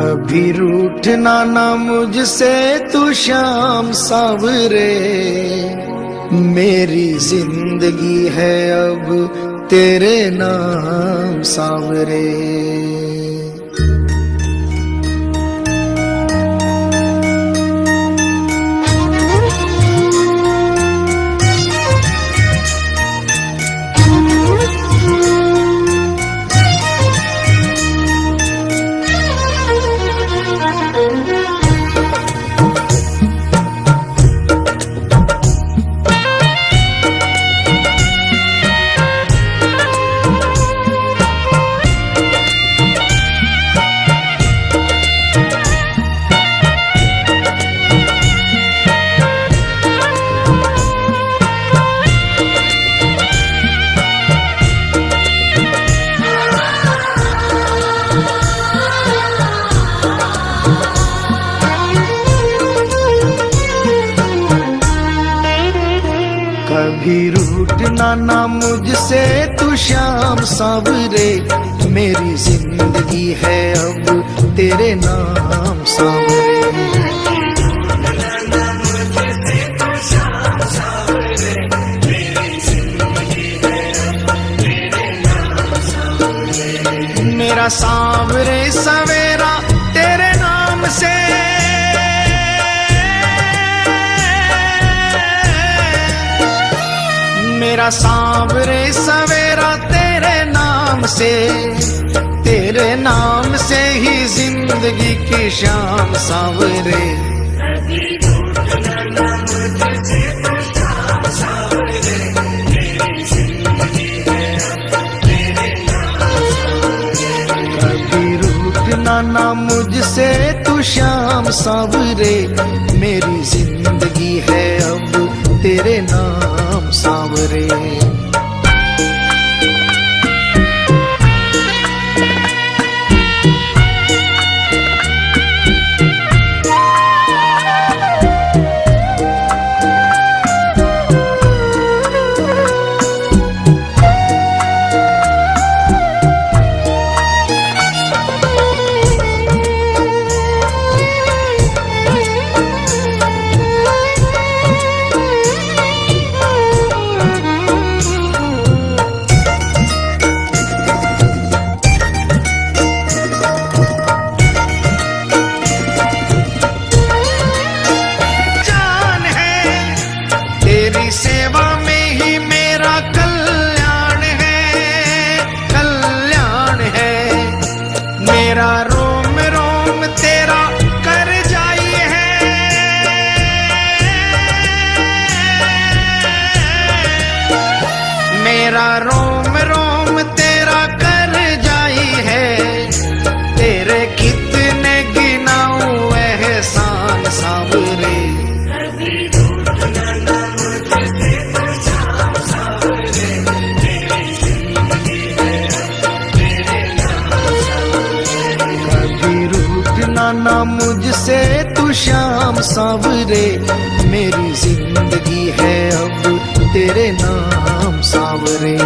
कभी रूठना ना मुझसे तू श्याम सावरे, मेरी जिंदगी है अब तेरे नाम सावरे। कभी रूठना ना मुझसे तू श्याम सावरे, मेरी जिंदगी है अब तेरे नाम सावरे। मेरा सावरे सवेरा तेरे नाम से, मेरा सावरे सवेरा तेरे नाम से, तेरे नाम से ही जिंदगी की शाम सावरे। कभी रूठना ना मुझसे तू श्याम सावरे, मेरी जिंदगी है अब तेरे नाम सावरे। सेवा में ही मेरा कल्याण है, कल्याण है। मेरा रोम रोम तेरा कर जाई है, मेरा रोम रोम तेरा कर जाई है। तेरे कितने गिनाऊं एहसान सावरे, ना मुझसे तू श्याम सावरे, मेरी जिंदगी है अब तेरे नाम सावरे।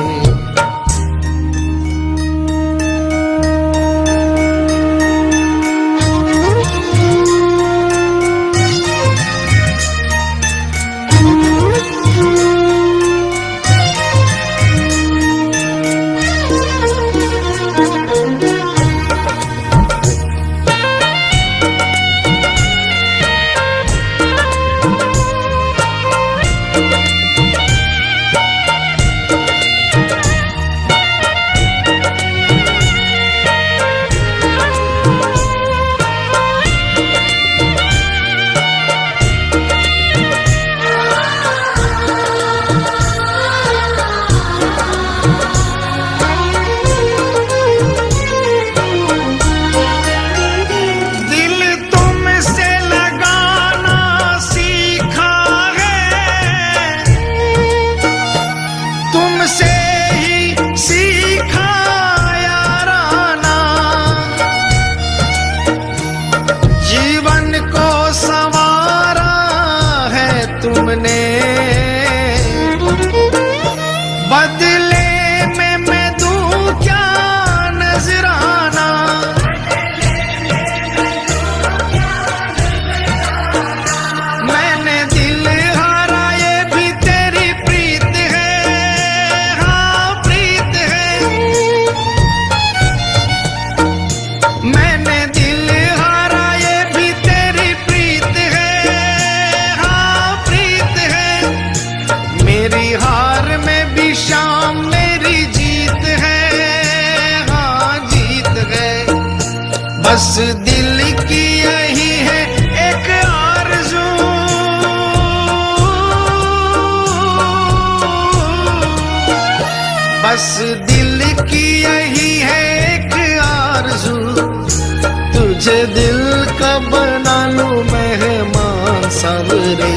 मैंने दिल हारा ये भी तेरी प्रीत है, हाँ प्रीत है। मेरी हार में भी शाम मेरी जीत है, हाँ जीत है। बस दिल की यही है एक आरज़ू, बस दिल की यही है एक आरज़ू। तुझे दिल का बना लूं मेहमान सावरे।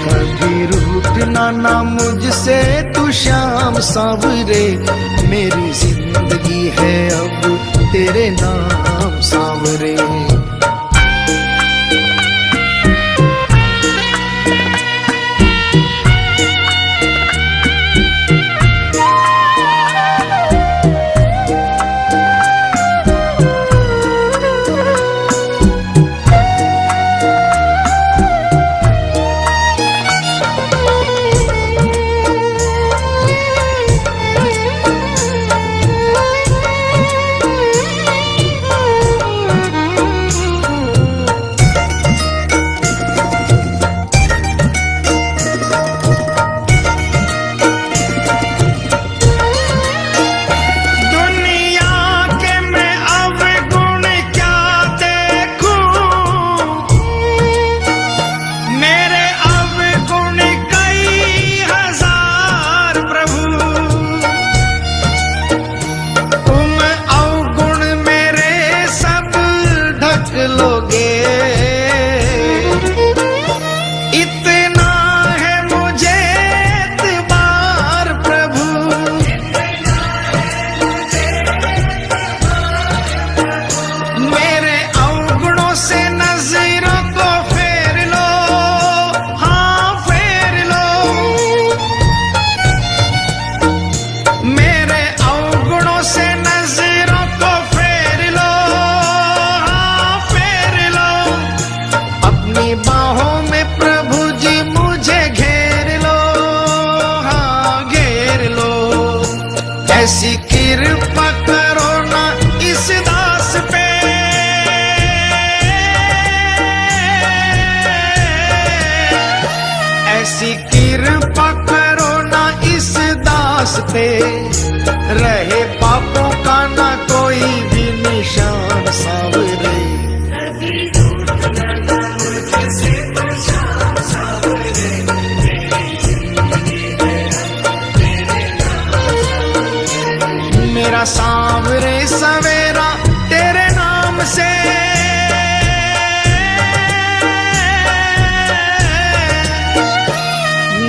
कभी रूठना ना मुझसे तू शाम सावरे। मेरी जिंदगी है अब तेरे नाम सावरे। ऐसी कृपा करो ना इस दास पे, ऐसी कृपा करो ना इस दास पे। रहे पापों का ना कोई भी निशान सावरे। मेरा सांवरे सवेरा तेरे नाम से,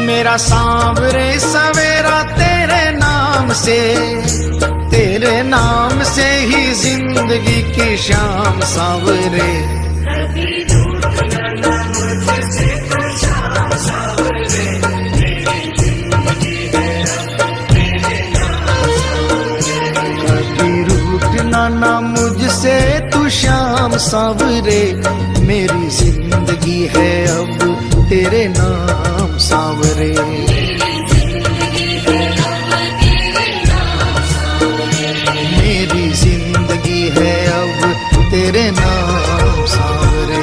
मेरा सांवरे सवेरा तेरे नाम से। तेरे नाम से ही जिंदगी की शाम सांवरे। ना मुझसे तू शाम सावरे। मेरी जिंदगी है अब तेरे नाम सावरे। मेरी जिंदगी है अब तेरे नाम सावरे।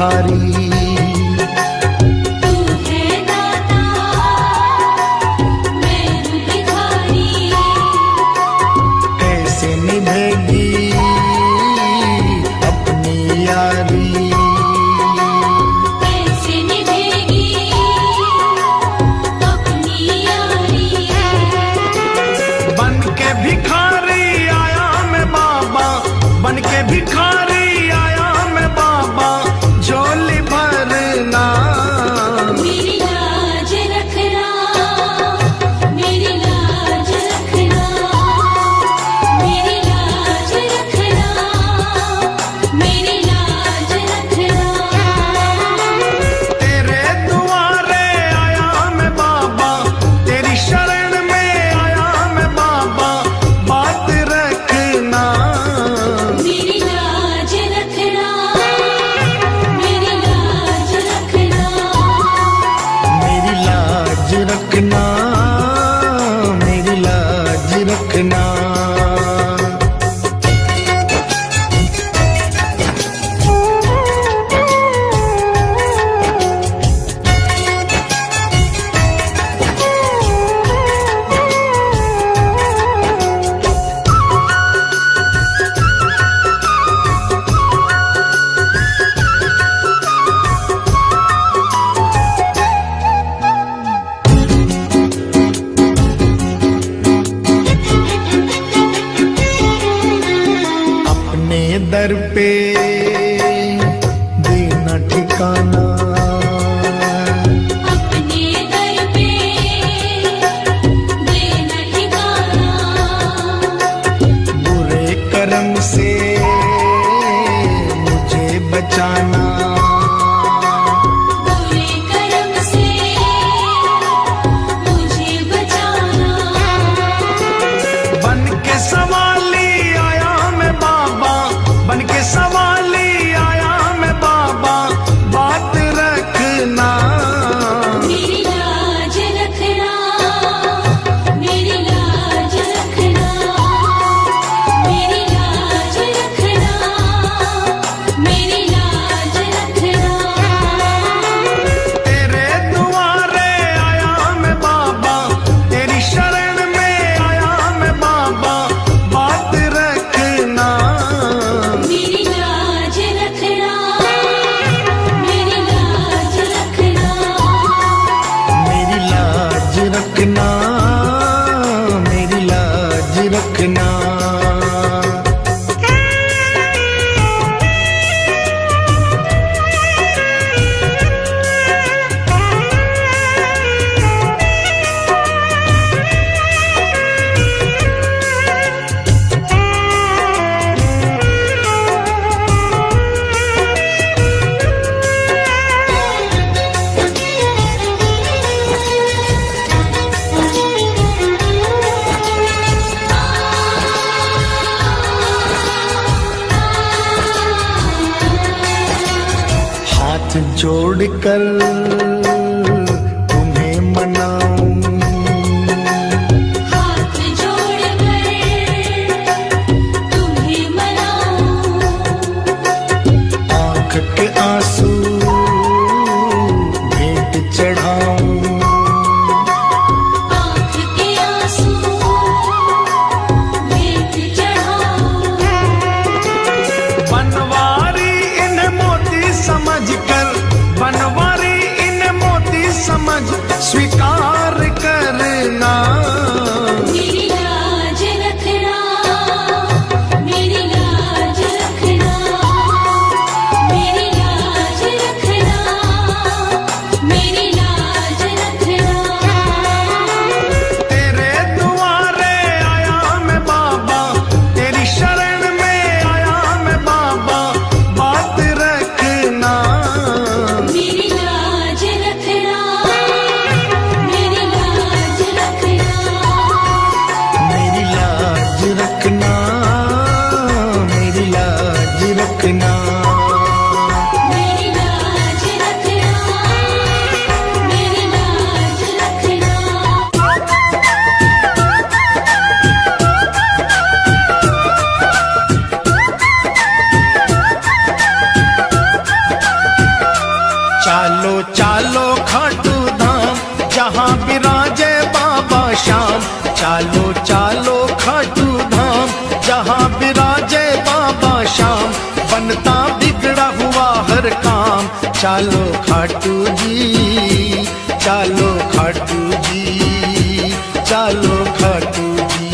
भिखारी। तू है दाता, मैं हूँ भिखारी। कैसे निभेगी अपनी यारी, कैसे निभेगी अपनी यारी। बन के भिखारी आया मैं बाबा, बन के भिखारी आया मैं बाबा, झोली भरना। मेरी लाज रखना, मेरी लाज रखना, मेरी लाज रखना, मेरी लाज रखना। तेरे दुआरे आया मैं बाबा, तेरी शरण में आया मैं बाबा, बात रखना। मेरी लाज रखना, मेरी लाज रखना, मेरी लाज रखना, मेरी लाज रखना। अपने दर पे देना ठिकाना, अपने दर पे देना ठिकाना। बुरे कर्म से मुझे बचाना। बुरे कर्म से मुझे बचाना। बन के सवाली आया मैं बाबा, बन के सवाली आया मैं बाबा, बात रखना। मेरी लाज रखना, मेरी लाज रखना, मेरी लाज रखना, मेरी लाज रखना। तेरे दुआरे आया मैं बाबा, तेरी शरण में आया मैं बाबा, बात रखना। मेरी लाज रखना, मेरी लाज रखना, मेरी लाज रखना, मेरी लाज रखना। हाथ जोड़कर तुम्हें मनाऊं, हाथ जोड़कर तुम्हें मनाऊं। आंख के आंसू भेंट चढ़ाऊं। आँख के आंसू भेंट चढ़ाऊं। बनवारी इन मोती समझकर, बनवारी इन मोती समझ स्वीकार चालो खाटू जी, चालो खाटू जी, चालो खाटू जी।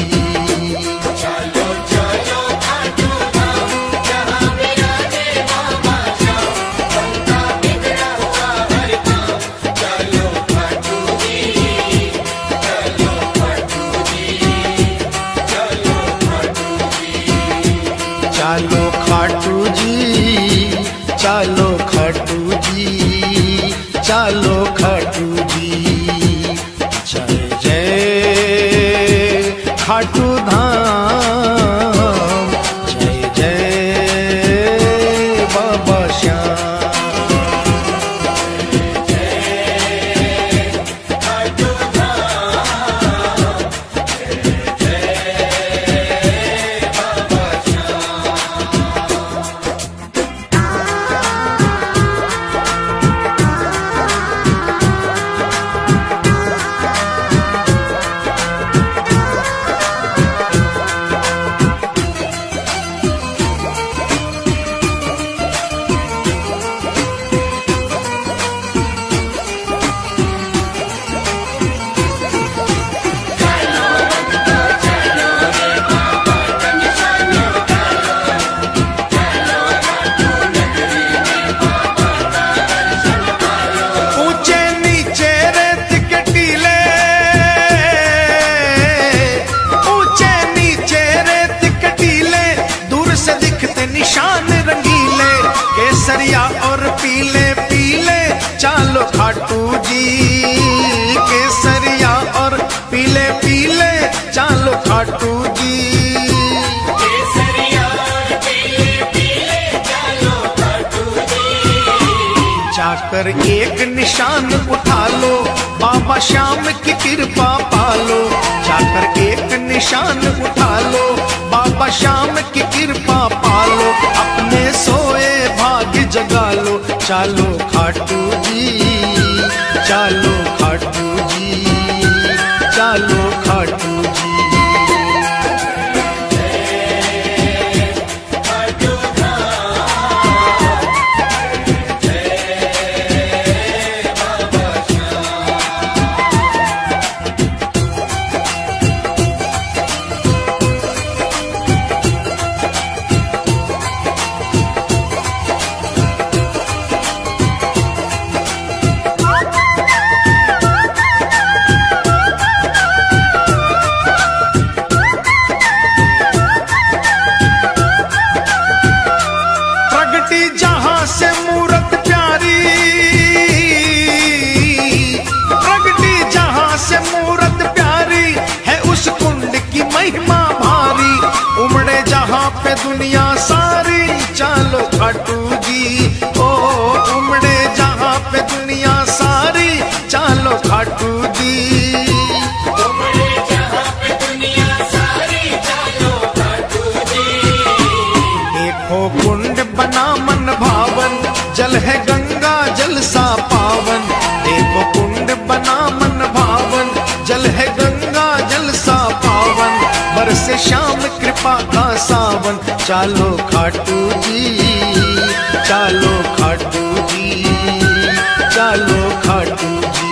चालो खाटू जी, चालो खाटू जी, चालो खाटू जी। जय जय खाटू धाम, जय जय बाबा श्याम। केसरिया और पीले पीले, चालो खाटू जी। केसरिया और पीले पीले, चालो खाटू जी। केसरिया और पीले पीले, चालो खाटू जी। जाकर एक निशान उठा लो, बाबा श्याम की कृपा पालो। जाकर एक निशान उठा लो, बाबा श्याम की कृपा पालो। अपने सोए भाग्य जगा लो, चालो खाटू जी, चालो खाटू जी, चालो खाटू जी। जहां से मूरत प्यारी, प्रगटी जहां से मूरत प्यारी, है उस कुंड की महिमा भारी। उमड़े जहां पे दुनिया सारी, चालो खाटू जी। ओ उमड़े जहां पे दुनिया सारी, चालो खाटू जी। उमड़े जहां पे दुनिया सारी, चालो खाटू जी। देखो कुंड बना मन भावन, जल है गंगा जल सा पावन। देखो कुंड बना मन भावन, जल है गंगा जल सा पावन। बरसे श्याम कृपा का सावन, चालो खाटू जी, चालो खाटू जी, चालो खाटू जी।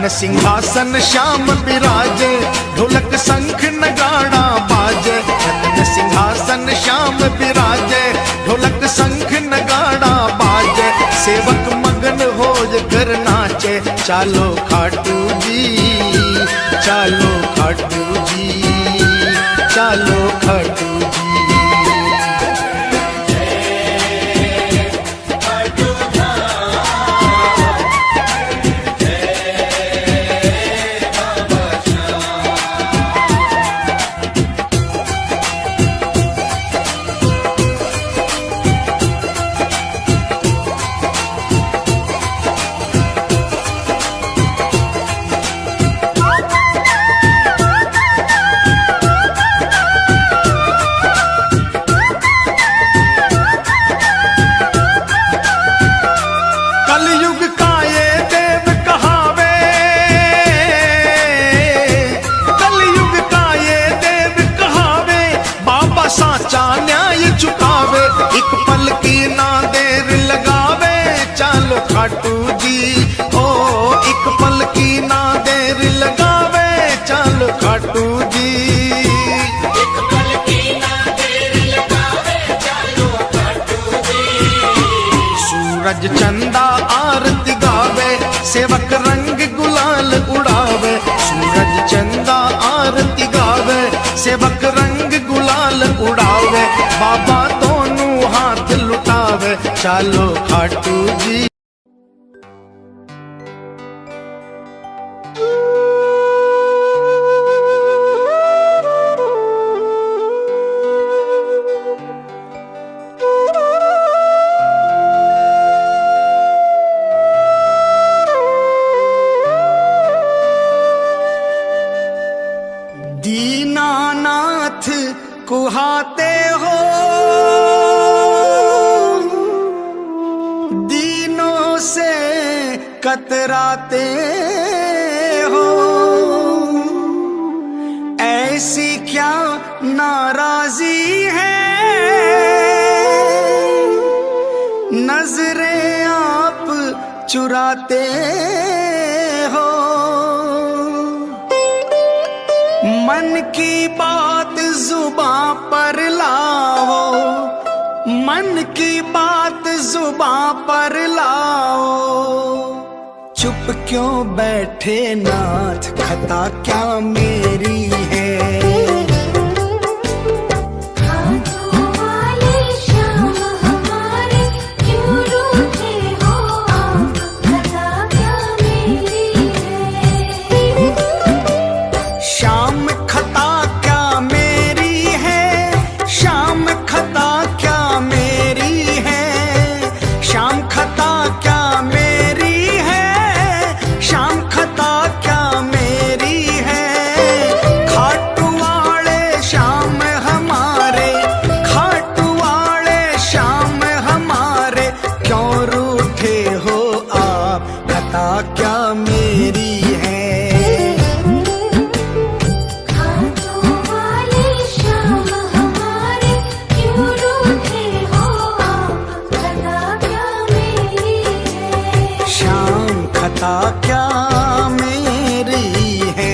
रत्न सिंहासन श्याम विराजे, ढोलक शंख नगाड़ा बाजे। रत्न सिंहासन श्याम विराजे, ढोलक शंख नगाड़ा बाजे। सेवक मगन हो कर नाचे, चालो खाटू जी, चालो खाटू जी, चालो खाटू जी। खाटू जी ओ एक पल की ना देर लगावे, चलो खाटू जी। एक पल की ना देर लगावे, चलो खाटू जी। सूरज चंदा आरती गावे, सेवक रंग गुलाल उड़ावे। सूरज चंदा आरती गावे, सेवक रंग गुलाल उड़ावे। बाबा दोनों हाथ लुटावे, चलो खाटू जी। दीनानाथ कुहाते हो, दीनों से कतराते हो। ऐसी क्या नाराजी है, नजरें आप चुराते हो। मन की बात जुबां पर लाओ, मन की बात जुबां पर लाओ। चुप क्यों बैठे नाथ, खता क्या मेरी है। हाथों वाले श्याम हमारे, क्यों रूठे हो आप, खता क्या मेरी है। श्याम खता क्या मेरी है, श्याम खता क्या मेरी है। श्याम खता क्या मेरी है, श्याम खता क्या मेरी है। खाटू वाले श्याम हमारे, खाटू वाले श्याम हमारे, क्यों रूठे हो आप, खता क्या मेरी है। हाथों वाले श्याम हमारे, क्यों रूठे हो आप, खता क्या मेरी है। श्याम खता क्या मेरी है।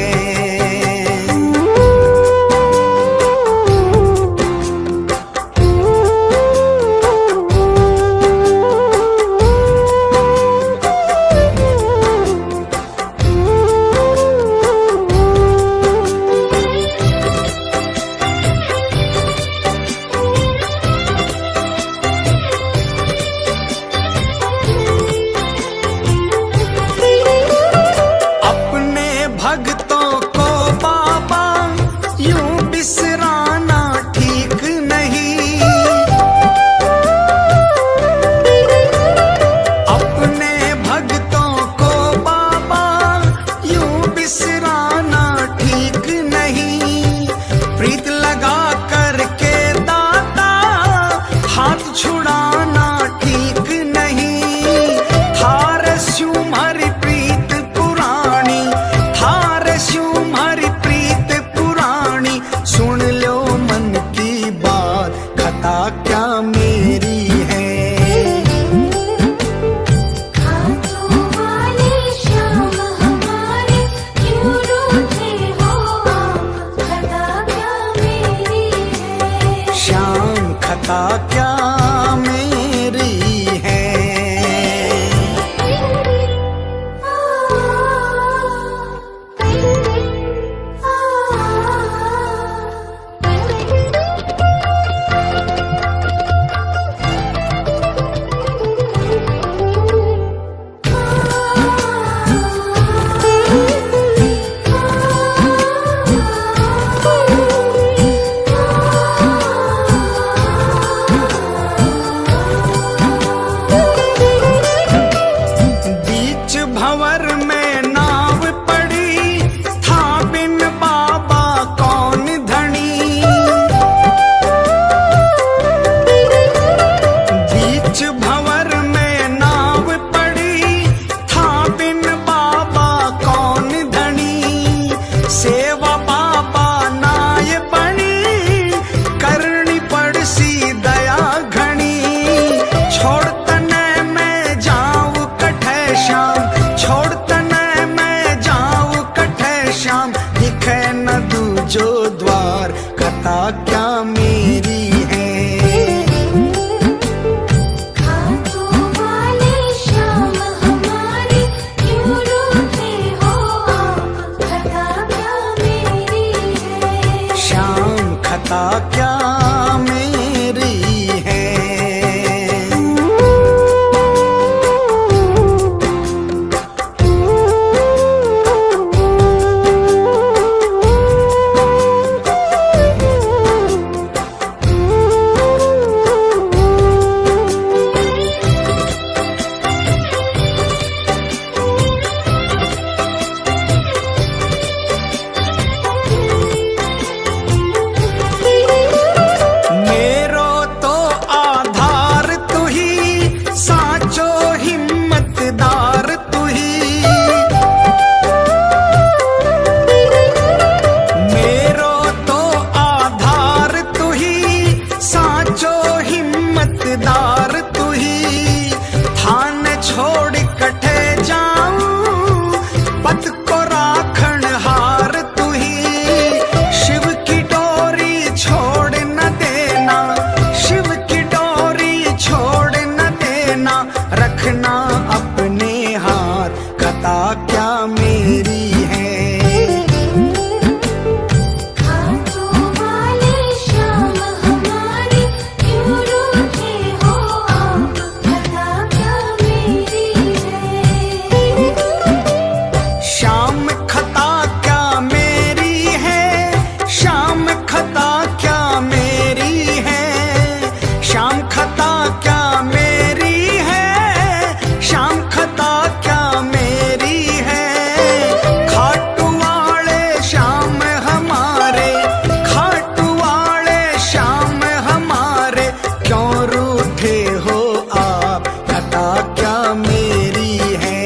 क्या मेरी है।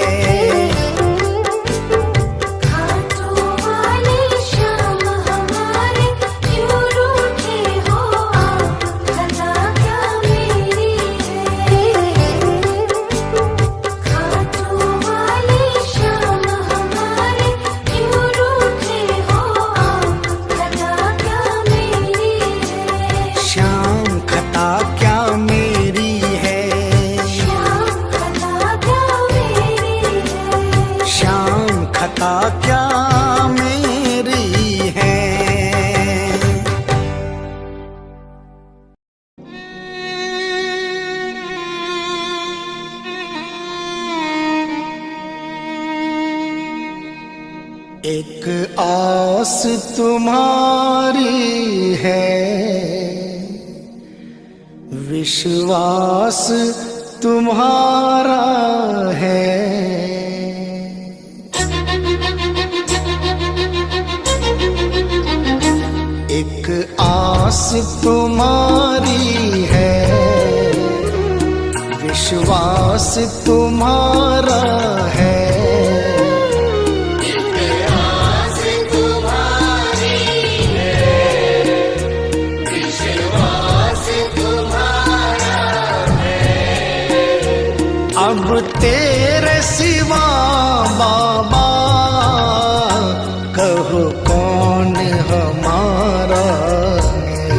घाटों वाले श्याम हमारे क्यों रूठे हो आप, खता क्या मेरी है। घाटों वाले श्याम हमारे क्यों रूठे हो आप, खता क्या मेरी है। श्याम खता क्या मेरी है। श्याम खता क्या मेरी है। श्याम खता क्या मेरी है। एक आस तुम्हारी है, विश्वास तुम्हारा है। एक आस तुम्हारी है, विश्वास तुम्हारा है। अब तेरे सिवा बाबा कहो कौन हमारा है।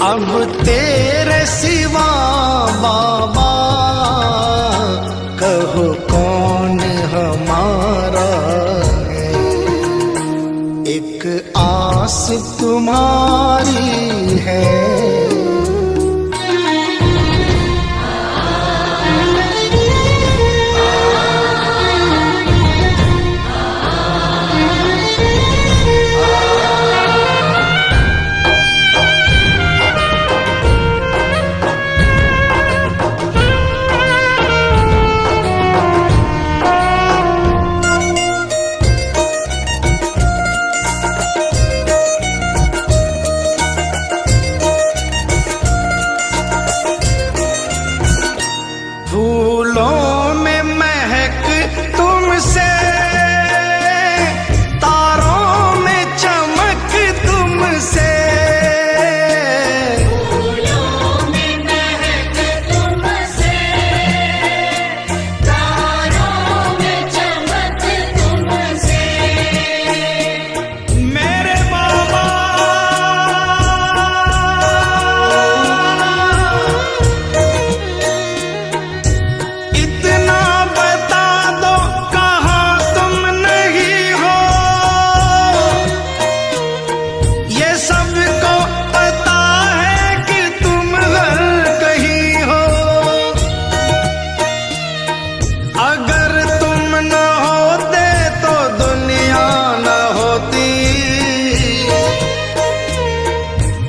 अब तेरे सिवा बाबा कहो कौन हमारा है। एक आस तुम्हारी है। फूलों में महक तुमसे, तारों में चमक तुमसे। फूलों में महक तुमसे, तारों में चमक तुमसे। मेरे बाबा इतना बता दो कहाँ तुम नहीं हो, ये सबको पता है कि तुम हर कहीं हो। अगर तुम न होते तो दुनिया न होती,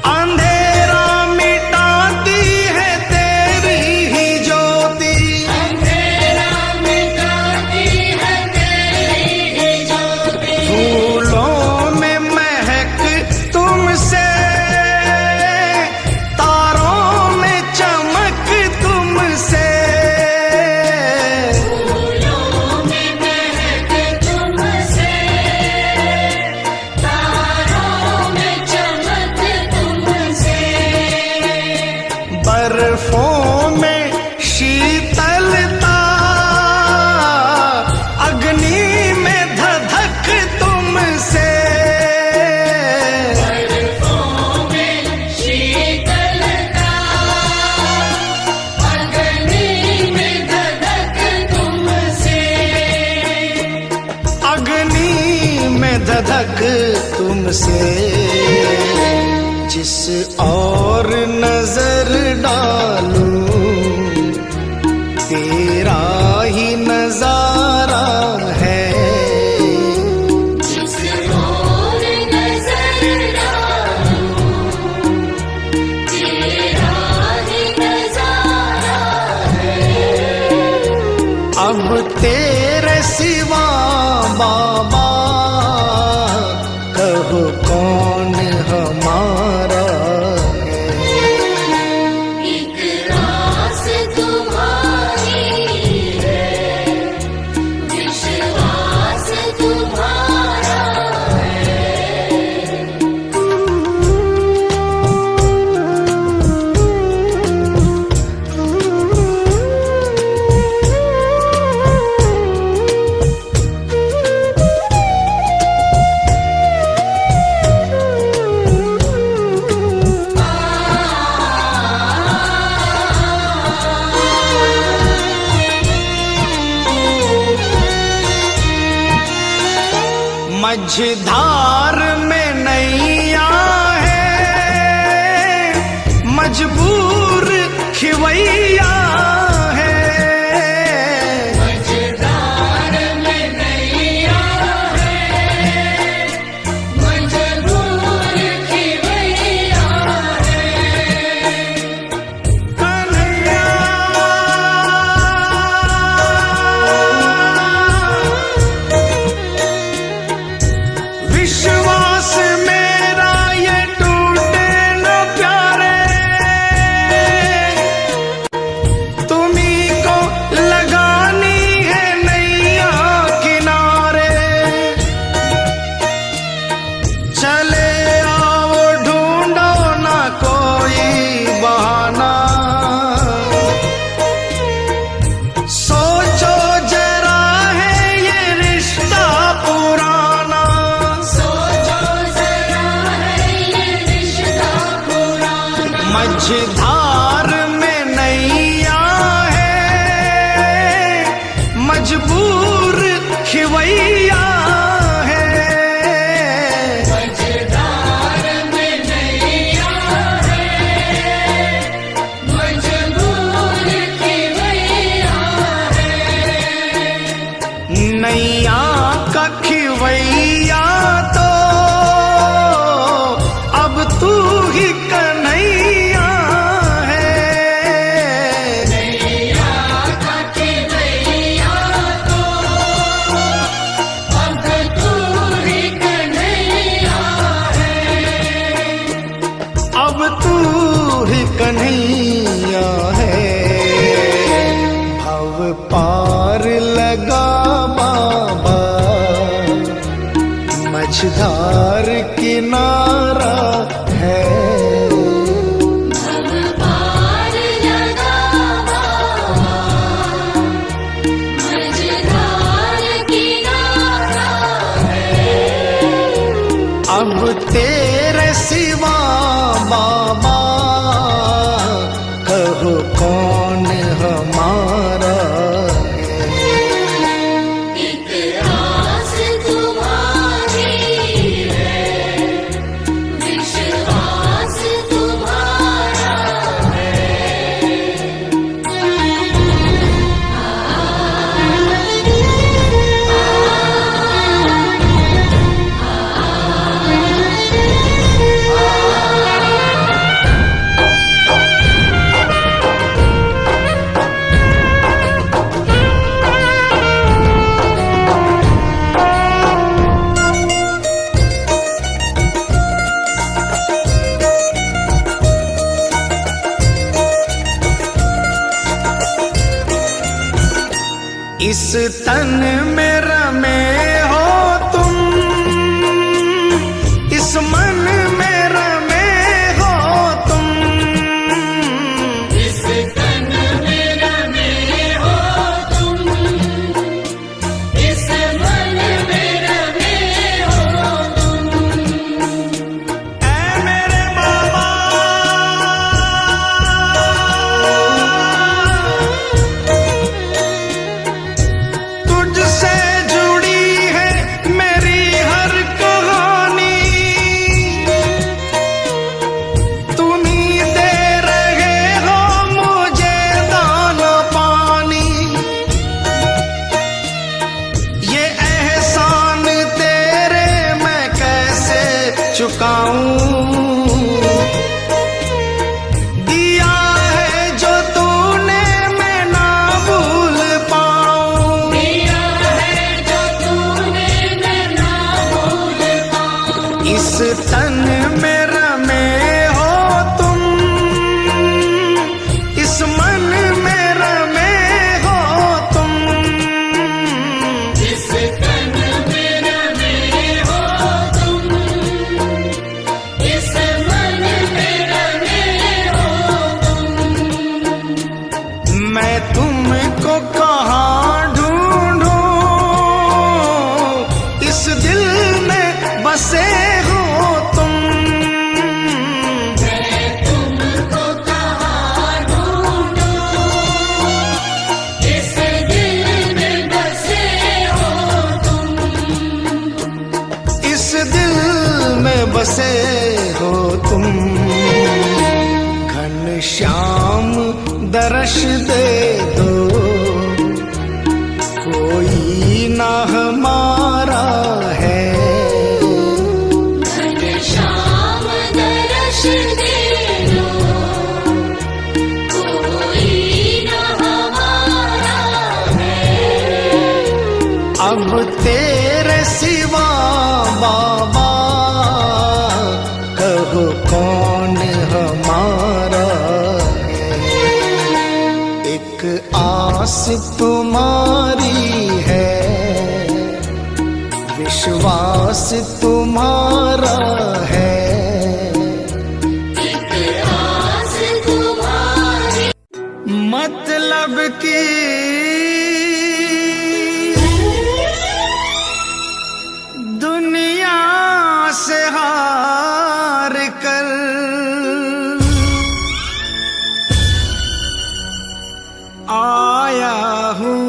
अंधेरा मिटाती है तेरी ही ज्योति। फूलों में महक तुमसे, तारों में चमक तुमसे। फूलों में महक तुमसे, तारों में चमक तुमसे। बर्फों में शीतलता, अग्नि में धधक तुमसे। शीतलता, अग्नि में धधक तुमसे। अग्नि में धधक तुमसे। जिस और नजर डालूं तेरा ही नजारा है। जिस और नजर डालूं, तेरा ही नजारा है। अब तेरे सिवा बाबा कहो कौन हमारा है। एक रास तुम्हारी है, विश्वास तुम्हारा मझधार में नैया है, मजबूर खिवैया है। मझधार में नैया है, मजबूर खिवैया है। कन्हैया विश्वास मेरा ये टूटे न प्यारे, तुम्ही को लगानी है नैया किनारे। चले आओ ढूंढो ना कोई बहाना, सोचो जरा है ये रिश्ता पुराना। सोचो जरा है ये रिश्ता पुराना। मझधार में नैया है, मजबूर खिवैया है। मझधार में नैया है, मजबूर खिवैया है। नैया का खिवैया तो अब तू ही कन्हैया है। नैया का खिवैया तो अब तू ही कन्हैया है। अब तू ही कन्हैया है। भव पार लगा बाबा, मझधार किनारा है। भव पार लगा बाबा, मझधार किनारा है। अब तेरे सिवा बाबा कहो कौन हमारा है। एक आस तुम्हारी है, विश्वास तुम्हारा इस तन में रमे हो तुम, इस मन में रमे हो तुम। इस तन में रमे हो तुम, इस मन में रमे हो तुम। ऐ मेरे बाबा तुझसे तन में रमे हो तुम, इस मन में रमे हो तुम, इस तन में रमे हो तुम, इस मन में रमे हो तुम। मैं तुमको कहाँ ढूंढूं, इस दिल में बसे हो तुम, मैं तुमको कहाँ ढूंढूं, इस दिल में बसे हो तुम। इस दिल में बसे हो तुम। घनश्याम दर्श दे दो, कोई ना हमारा है, घनश्याम दर्श दे दो, कोई न हमारा है। अब तेरे सिवा बाबा कहो कौन हमारा है। एक आस तुम्हारी है, विश्वास तुम्हारा है, एक आस तुम्हारी, मतलब की दुनिया से हार कर आया हूँ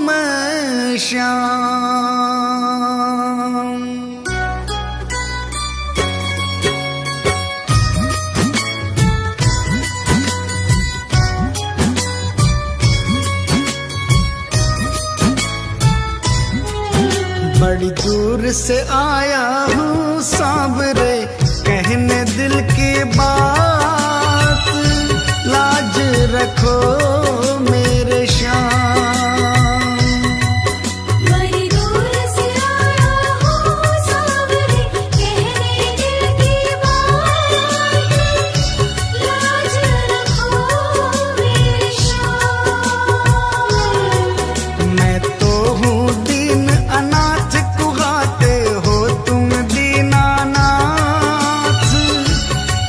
मैं श्याम। बड़ी दूर से आया हूँ सांवरे, कहने दिल की बात, लाज रखो मेरे श्याम। बड़ी दूर से आया हूँ सांवरे, कहने दिल की बात, लाज रखो मेरे श्याम। मैं तो हूँ दीन अनाथ, कुहाते हो तुम दीनानाथ,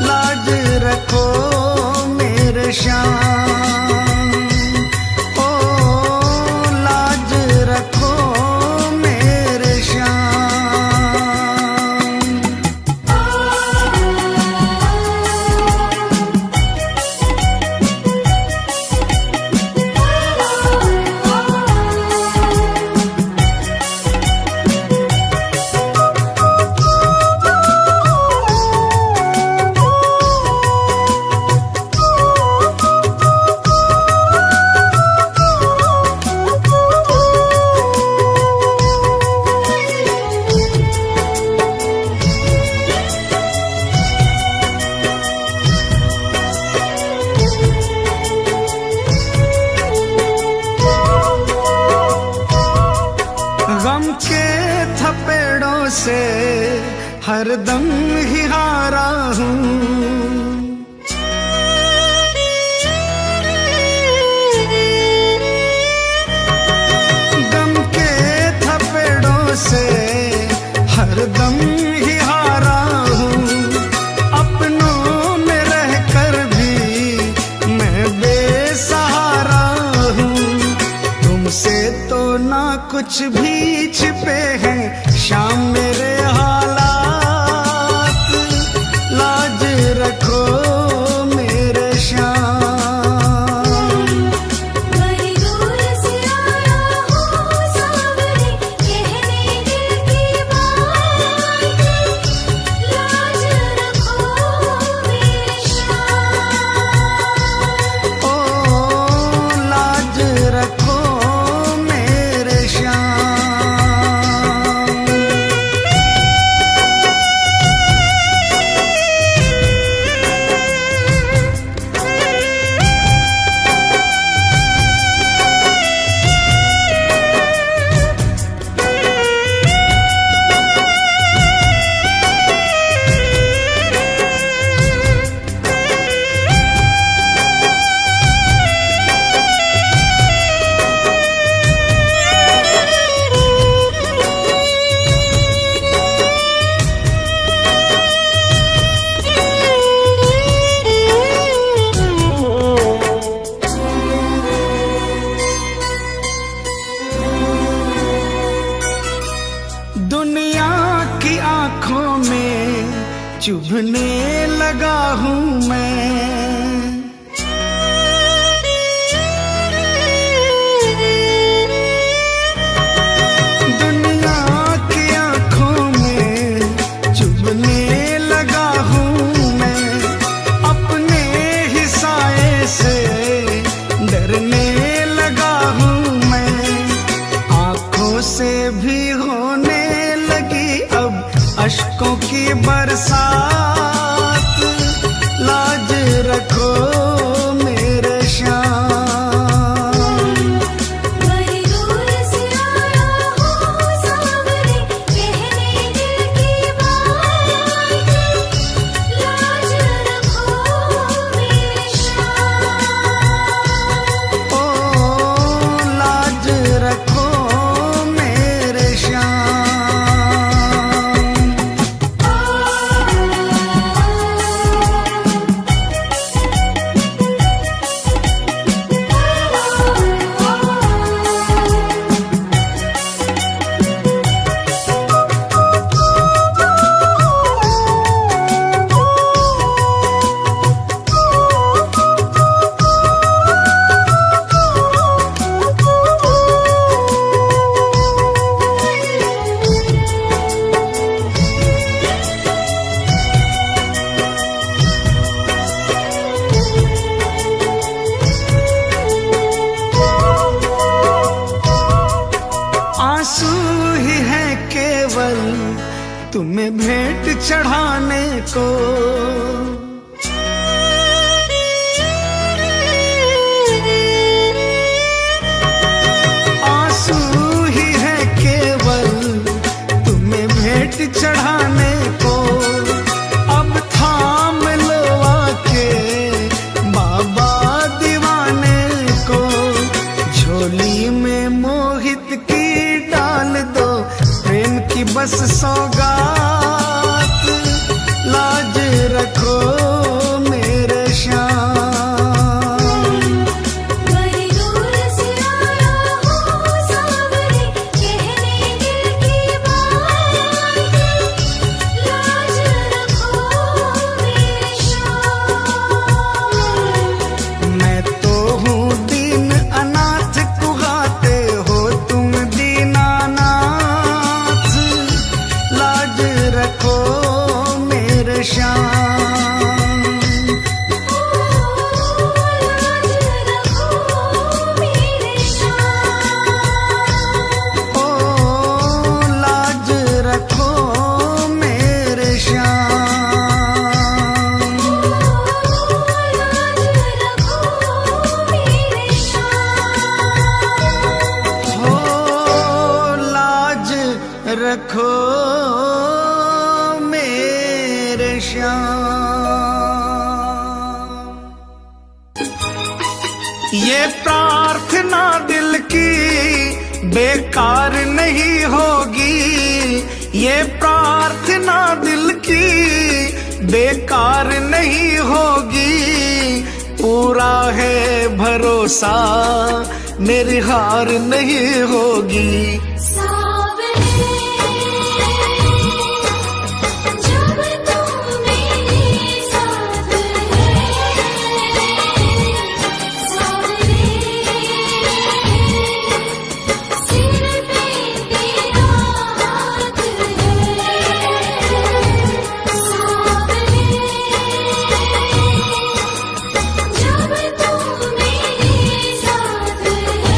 लाज रखो मेरे श्याम। ओ लाज रखो मेरे श्याम। गम के थपेड़ों से हरदम ही हारा हूँ, गम के थपेड़ों से हरदम ही हारा हूँ। अपनों में रहकर भी मैं बेसहारा हूँ, तुमसे तो ना कुछ भी छिपे हैं शाम मेरे हालात, लाज रखो मेरे श्याम। बड़ी दूर से आया हूँ सांवरे, कहने दिल की बात, लाज रखो मेरे श्याम। ओ लाज रखो मेरे श्याम। चुभने लगा हूँ मैं। दुनिया की आंखों में चुभने लगा हूँ मैं, अपने ही साए से डरने लगा हूँ मैं। आंखों से भी होने लगी अब अश्कों की बरसात, लाज रखो मेरे श्याम। बड़ी दूर से आया हूँ सावरे, कहने दिल की बात, लाज रखो मेरे श्याम। ओ लाज रखो मेरे श्याम। आंसू ही है केवल तुम्हें भेंट चढ़ाने को, आंसू ही है केवल तुम्हें भेंट चढ़ाने को। अब थाम लो आके बाबा दीवाने को, झोली में मोहित की डाल दो प्रेम की बस सौगात, लाज रखो मेरे श्याम। बड़ी दूर से आया हूँ सावरे, कहने दिल की बात, लाज रखो मेरे श्याम। मैं तो हूँ दीन अनाथ, कुगाते हो तुम दीनानाथ, लाज रखो मेरे श्याम। लाज रखो मेरे श्याम। ओ लाज रखो मेरे श्याम। ये प्रार्थना दिल की बेकार नहीं होगी, ये प्रार्थना दिल की बेकार नहीं होगी। पूरा है भरोसा मेरी हार नहीं होगी। जब तुम मेरे साथ है, सावरे सिर पे तेरा हाथ है, सावरे जब तुम मेरे साथ है,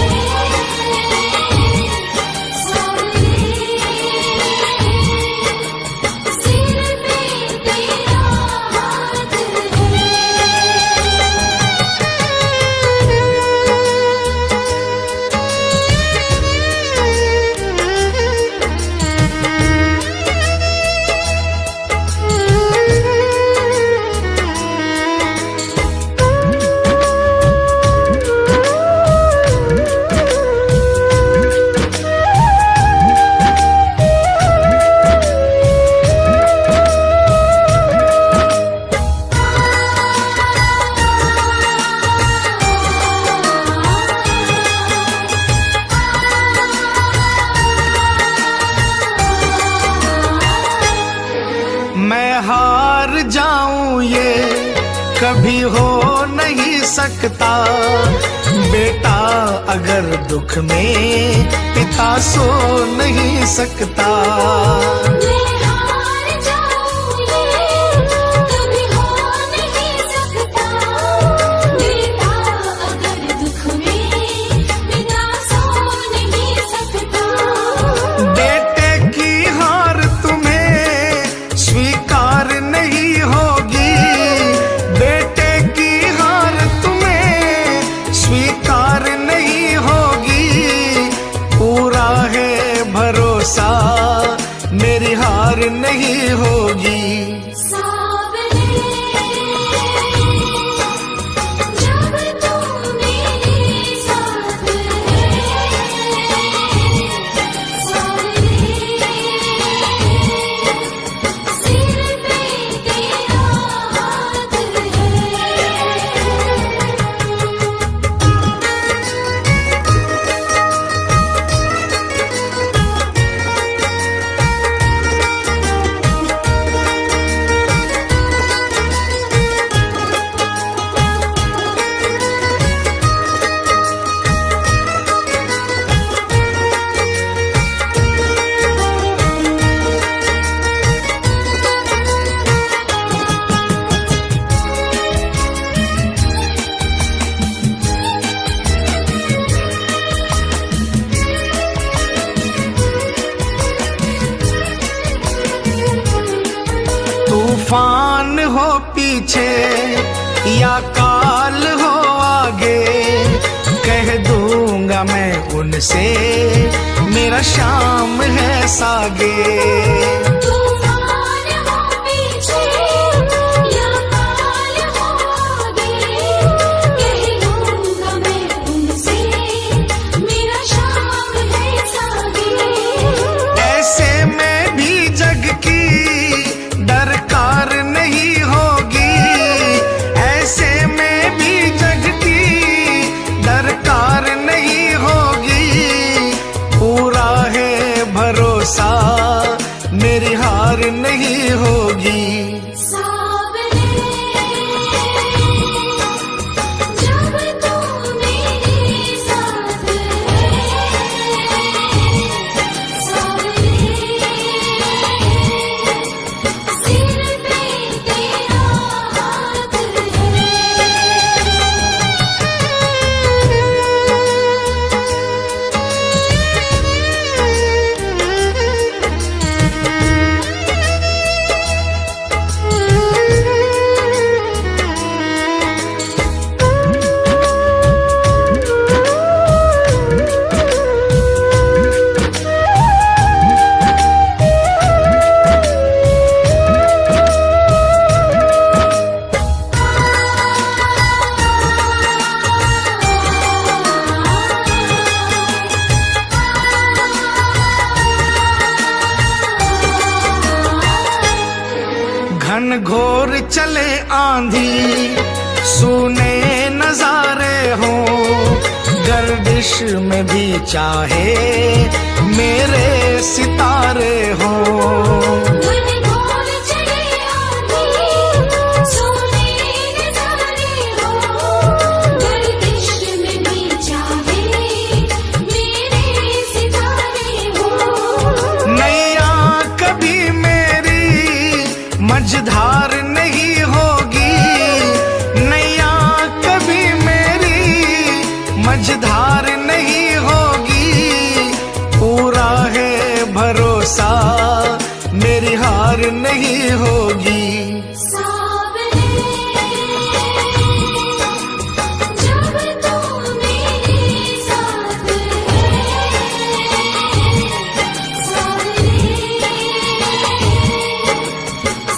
कभी हो नहीं सकता। बेटा अगर दुख में पिता सो नहीं सकता। मैं हार जाऊं ये कभी हो नहीं सकता। बेटा अगर दुख में पिता सो नहीं सकता। बेटे की हार तुम्हें स्वीकार नहीं होगी। बेटे की हार तुम्हें स्वीकार नहीं होगी। पूरा है भरोसा मेरी हार नहीं होगी। सावरे जब तू मेरे साथ है। सावरे सिर पे तेरा हाथ है। तूफान हो पीछे या काल हो आगे, कह दूंगा मैं उनसे मेरा शाम है सागे। तूफान हो पीछे या काल हो आगे, कह दूंगा मैं उनसे मेरा शाम है सागे। ऐसे में भी जग की दरकार नहीं होगी। ऐसे में भी जग की दरकार नहीं होगी। पूरा है भरोसा मेरी हार नहीं होगी। सावरे जब तू मेरे साथ है। सावरे सिर पे तेरा हाथ है। घन घोर चले आंधी सूने नजारे हो, गर्दिश में भी चाहे मेरे सितारे हो। घनघोर चले आंधी सोने नजारे हो, गर्दिश में भी चाहे मेरे सितारे हो। नैया कभी मेरी मझधार नहीं होगी। नैया कभी मेरी मझधार नहीं होगी। पूरा है भरोसा मेरी हार नहीं होगी। सावरे जब तू मेरे साथ है। सावरे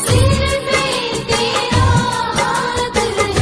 सिर पे तेरा हाथ है।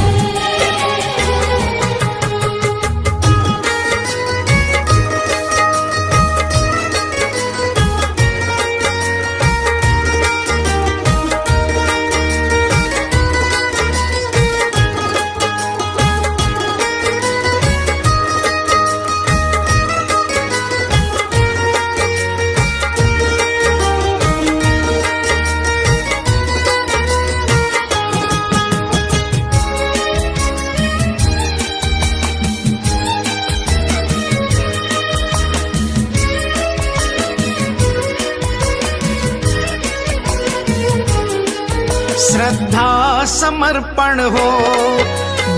श्रद्धा समर्पण हो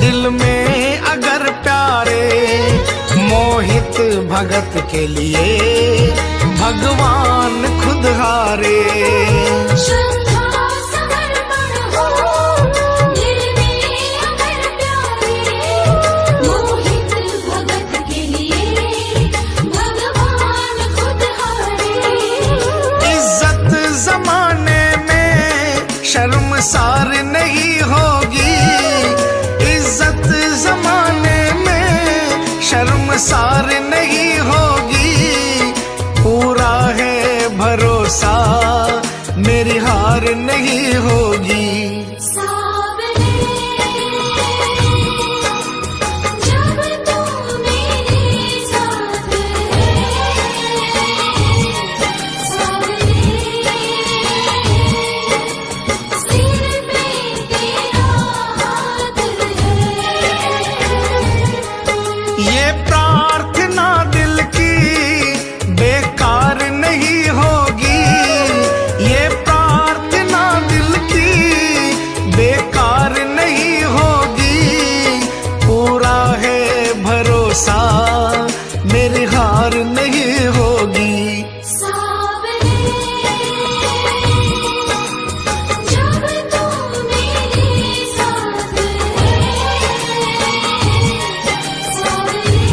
दिल में अगर प्यारे, मोहित भगत के लिए भगवान खुद हारे। श्रद्धा समर्पण हो दिल में अगर प्यारे, मोहित भगत के लिए भगवान खुद हारे। इज्जत जमाने में शर्मसार नहीं होगी, इज्जत जमाने में शर्मसार नहीं होगी। पूरा है भरोसा मेरी हार नहीं होगी। सावरे जब तू मेरे साथ है, सावरे सिर पे तेरा हाथ है। ये प्रार्थना दिल की बेकार नहीं होगी, ये प्रार्थना दिल की बेकार नहीं होगी। पूरा है भरोसा मेरी हार नहीं होगी। सावरे जब तू मेरे साथ है, सावरे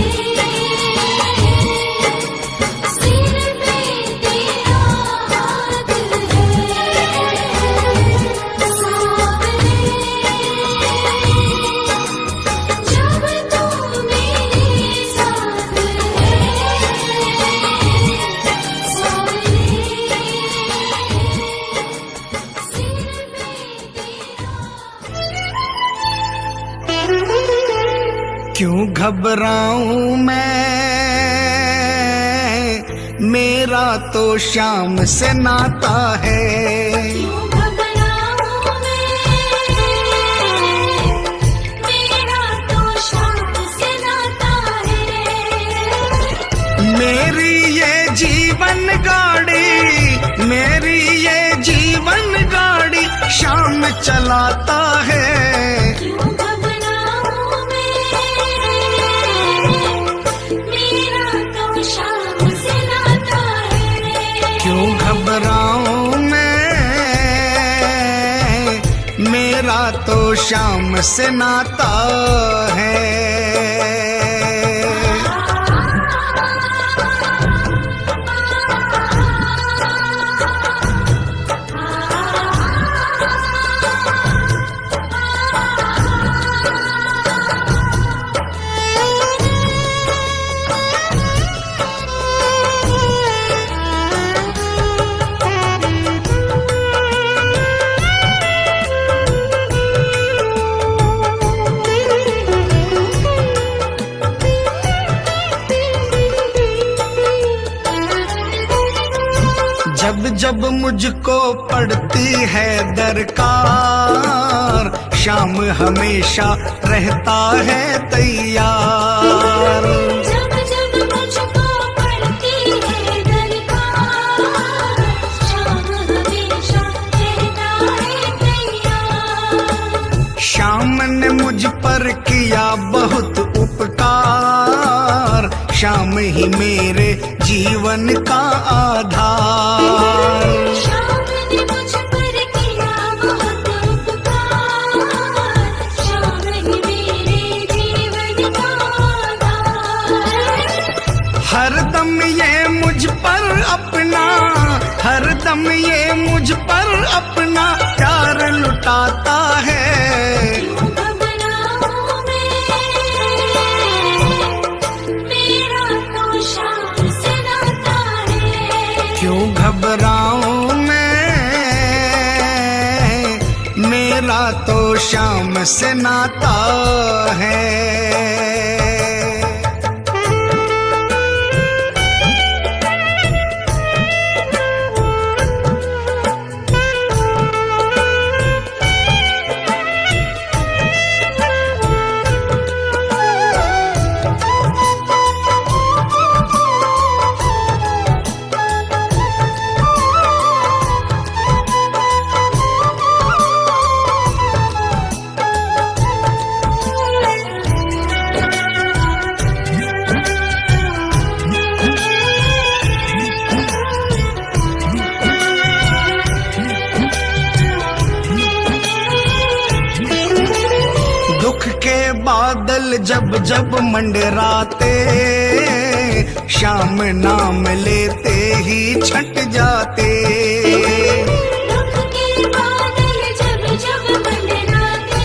सिर पे तेरा हाथ है। सावरे जब तू मेरे साथ क्यों घबराऊं मैं, मेरा तो शाम से नाता है। क्यों घबराऊं मैं, मेरा तो शाम से नाता है। मेरी ये जीवन गाड़ी, मेरी ये जीवन गाड़ी शाम चलाता है। क्यों घबराऊं मैं, मेरा तो शाम से नाता है। क्यों घबराऊं मैं, मेरा तो शाम से नाता है। जब जब मुझको पड़ती है दरकार, शाम हमेशा रहता है तैयार। जब जब मुझको पड़ती है दरकार, शाम हमेशा रहता है तैयार। शाम ने मुझ पर किया बहुत उपकार, शाम ही मेरे जीवन का आधार। शाम ने मुझ पर किया बहुत उपकार, शाम ही मेरे जीवन का आधार। हरदम ये मुझ पर अपना, हरदम ये मुझ पर अपना प्यार लुटाता है। क्यों घबराऊं मैं, मेरा तो शाम से नाता है। क्यों घबराऊं मैं, मेरा तो शाम से नाता है। जब जब मंडराते, शाम नाम लेते ही छट जाते। दुख के बादल जब जब मंडराते,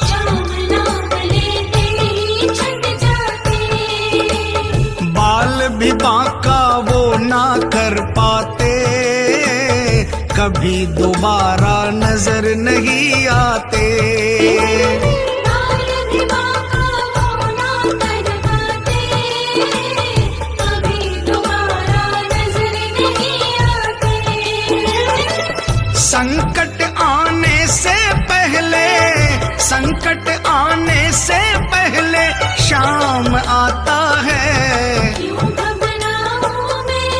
शाम नाम लेते ही छट जाते। बाल भी बांका वो ना कर पाते, कभी दोबारा नजर नहीं आते। बाल भी बांका वो ना कर पाते, कभी दोबारा नजर नहीं आते। संकट आने से पहले, संकट आने से पहले शाम आता है। क्यों घबराऊं मैं,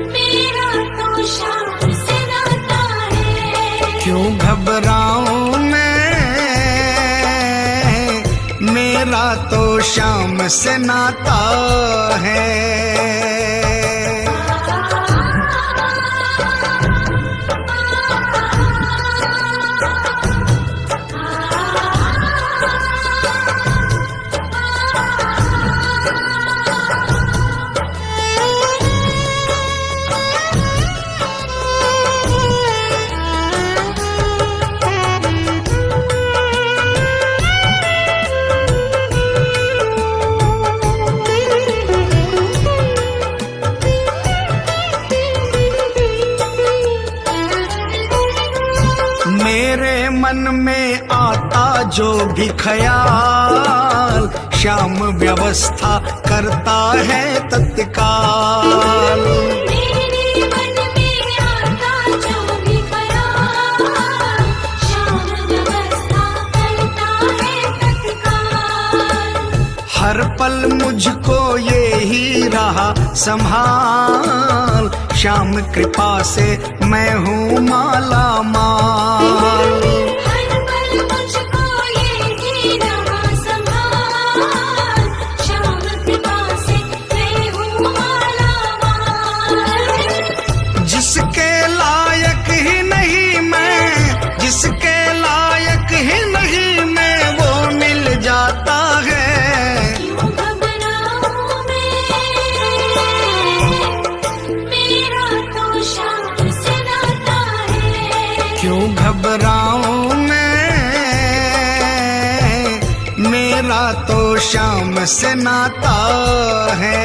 मेरा तो शाम से नाता है। क्यों घबराऊं मैं, मेरा तो शाम से नाता है। मेरे मन में आता जो भी ख्याल, शाम व्यवस्था करता है तत्काल। मेरे मन में आता जो भी ख्याल, शाम व्यवस्था करता है तत्काल। हर पल मुझको ये ही रहा संभाल, श्याम कृपा से मैं हूँ माला माल। हर पल मुझको ये ही रहा संभाल, शाम कृपा से मैं हूँ माला माल। जिसके लायक ही नहीं मैं, जिसके लायक ही नहीं मैं, वो मिल जाता है। क्यों घबराऊं मैं, मेरा तो शाम से नाता है। क्यों घबराऊं मैं, मेरा तो शाम से नाता है।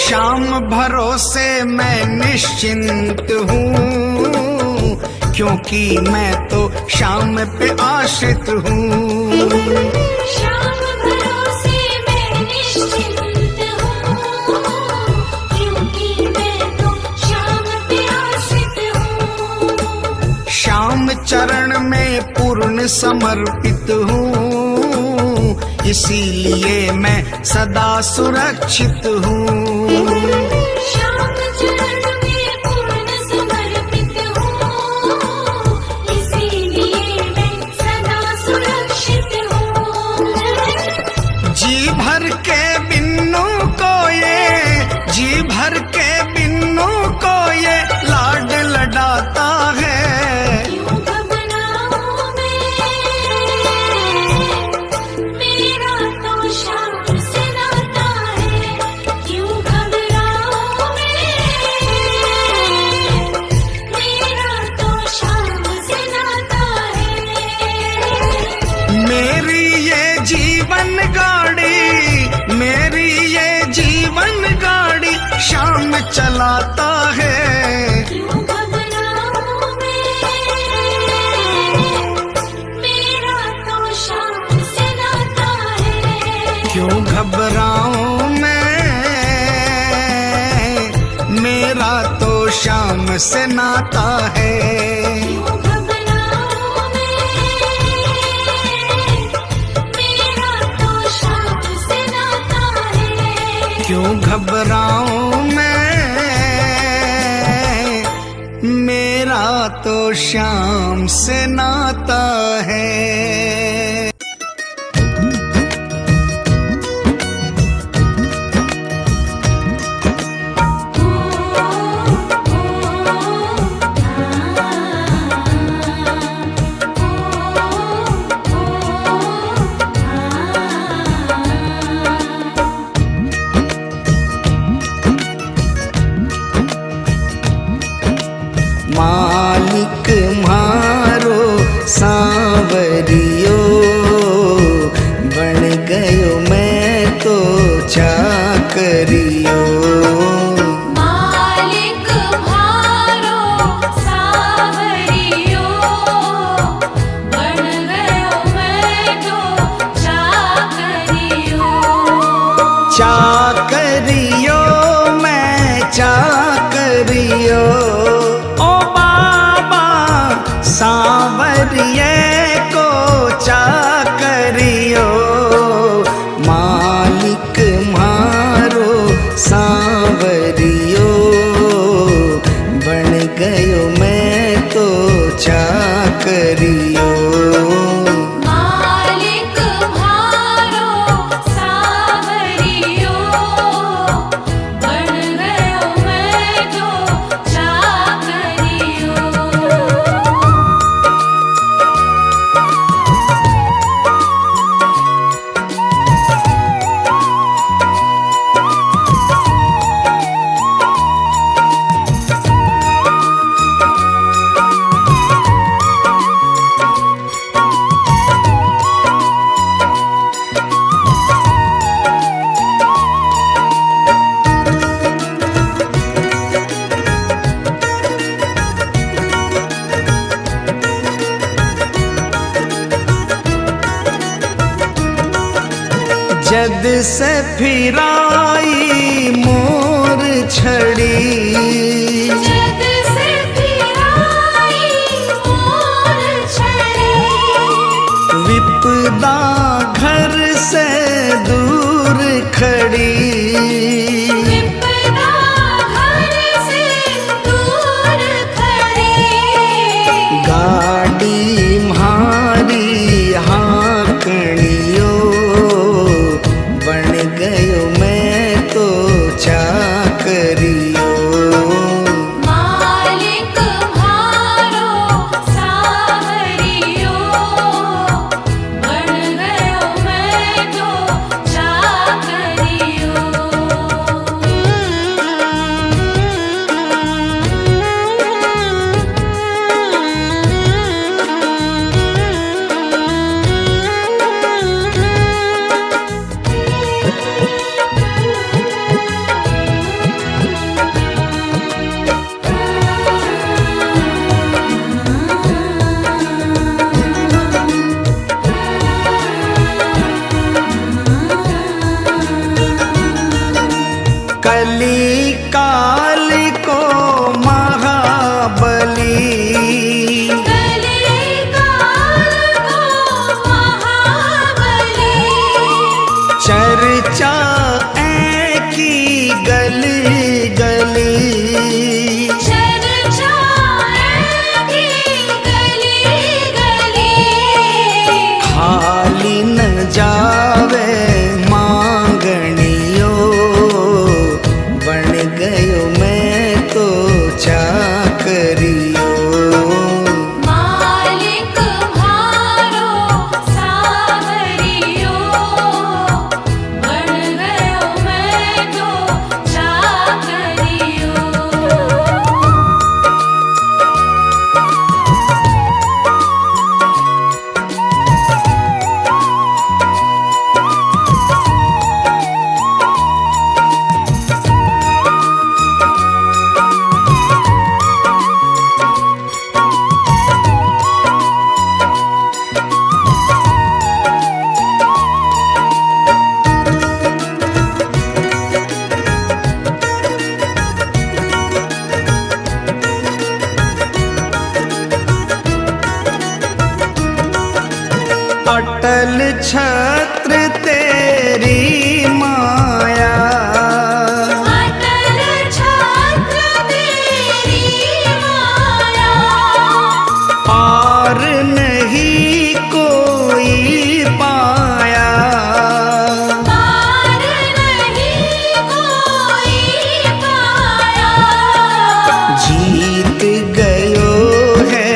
शाम भरोसे मैं निश्चिंत हूँ, क्योंकि मैं तो शाम पे आश्रित हूँ। शाम भरोसे मैं निश्चिंत हूँ, क्योंकि मैं तो शाम पे आश्रित हूँ। शाम चरण में पूर्ण समर्पित हूँ, इसीलिए मैं सदा सुरक्षित हूँ। शाम चरण में पूर्ण समर्पित हूँ, इसीलिए मैं सदा सुरक्षित हूँ। जी भर के बिन्नू को ये, जी भर के बिन्नू को ये लाड लडाता है। क्यों घबराऊं मैं, मेरा तो शाम से नाता है। क्यों घबराऊं मैं, मेरा तो शाम से नाता है। मेरी ये जीवन गाड़ी, मेरी ये जीवन गाड़ी शाम चलाता है। क्यों घबराऊं मैं, मेरा तो शाम से नाता मेरा तो श्याम से नाता है। क्यों घबराऊं मैं, मेरा तो शाम से नाता है। क्यों घबराऊं मैं, मेरा तो श्याम से नाता है। मालिक मारो सांवरियो, बन गयो मैं तो चाकरियो। मालिक भारो सावरियो, बन गयो मैं तो चाकरियो। चाकरियो मैं चाकरियो, ओ बाबा सांवरिये को चाकरियो। मालिक मारो सांवरियो, बन गयो मैं तो चाकरियो। मालिक भारो सावरियो, बन गयो मैं तो चाकरियो। जद से फिराई मोर छड़ी, जद से फिराई मोर छड़ी, विपदा घर से दूर खड़ी। विपदा घर से दूर खड़ी। गाड़ी म्हारी हाँकणियो, बन गयो मैं तो चाकरियो। अटल छत्र तेरी माया, अटल छत्र तेरी माया, और नहीं कोई पाया। पार नहीं कोई पाया। जीत गयो है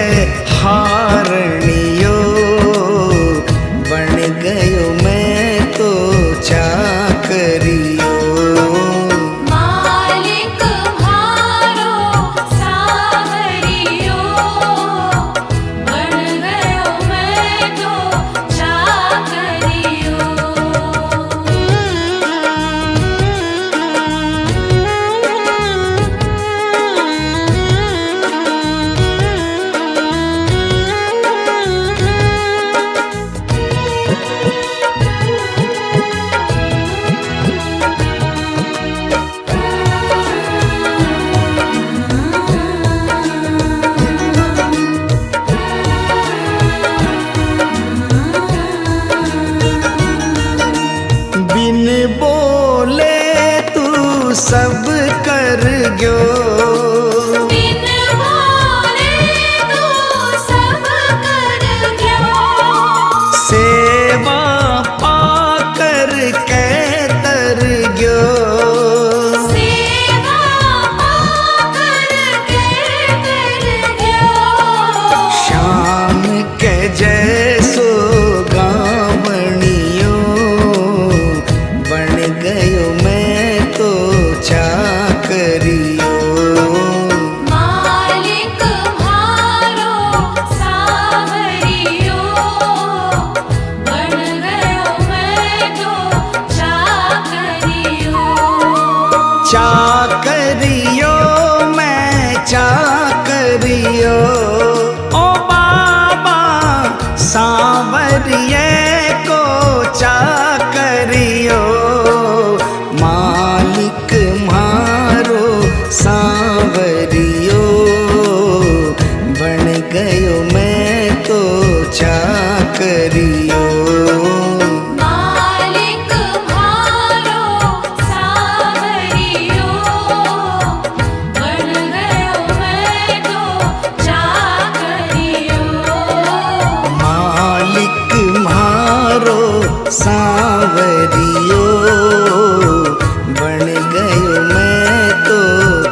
हारनियो, बन गयो मैं तो चाकरियो। मालिक म्हारो सावरियो, बन गयो मैं तो चाकरियो। बिन बोले तू सब कर गयो, बिन बोले तू सब कर गयो। सेवा पाकर के तर गयो। सेवा पाकर के कर गयो। श्याम के जैसो गावणियो, बन गयो मैं तो चाकरियो। मालिक म्हारो सावरियो, बन गयो मैं तो चाकरियो। चाकरियो मैं चाकरियो, ओ बाबा सांवरिये को चाकरियो। मालिक म्हारो सांवरियो, बन गयो मैं तो चाकरियो। मालिक म्हारो सावरियो, बन गयो मैं तो चाकरियो। मालिक म्हारो सांवरियो, बन गयो मैं तो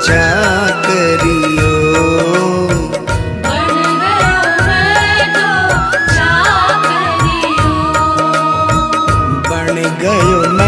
चाकरियो। बन गयो मैं तो चाकरियो। बन गयो मैं